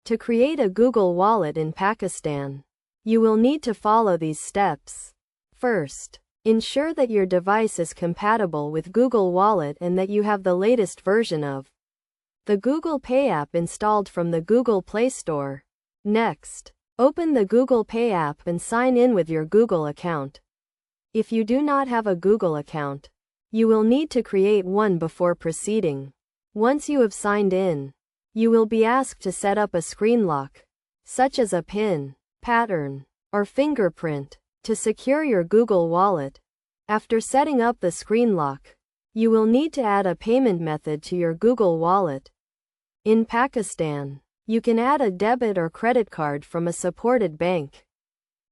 To create a Google Wallet in Pakistan, you will need to follow these steps. First, ensure that your device is compatible with Google Wallet and that you have the latest version of the Google Pay app installed from the Google Play Store. Next, open the Google Pay app and sign in with your Google account. If you do not have a Google account, you will need to create one before proceeding. Once you have signed in, you will be asked to set up a screen lock, such as a PIN, pattern, or fingerprint, to secure your Google Wallet. After setting up the screen lock, you will need to add a payment method to your Google Wallet. In Pakistan, you can add a debit or credit card from a supported bank.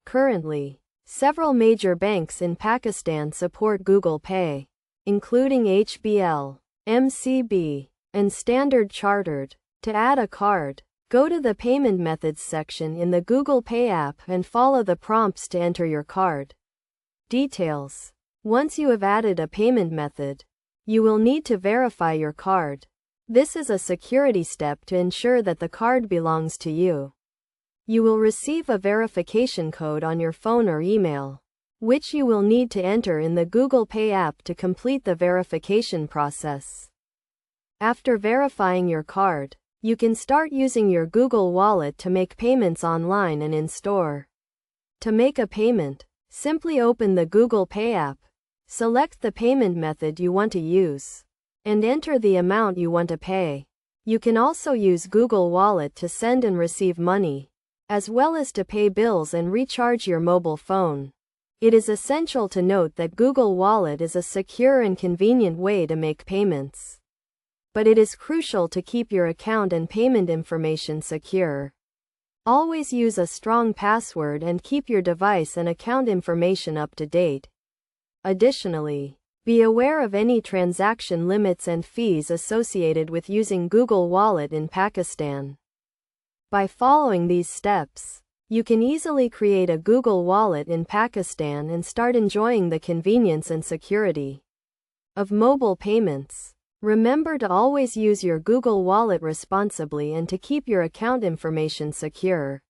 Currently, several major banks in Pakistan support Google Pay, including HBL, MCB, and Standard Chartered. To add a card, go to the Payment Methods section in the Google Pay app and follow the prompts to enter your card details. Once you have added a payment method, you will need to verify your card. This is a security step to ensure that the card belongs to you. You will receive a verification code on your phone or email, which you will need to enter in the Google Pay app to complete the verification process. After verifying your card, you can start using your Google Wallet to make payments online and in-store. To make a payment, simply open the Google Pay app, select the payment method you want to use, and enter the amount you want to pay. You can also use Google Wallet to send and receive money, as well as to pay bills and recharge your mobile phone. It is essential to note that Google Wallet is a secure and convenient way to make payments, but it is crucial to keep your account and payment information secure. Always use a strong password and keep your device and account information up to date. Additionally, be aware of any transaction limits and fees associated with using Google Wallet in Pakistan. By following these steps, you can easily create a Google Wallet in Pakistan and start enjoying the convenience and security of mobile payments. Remember to always use your Google Wallet responsibly and to keep your account information secure.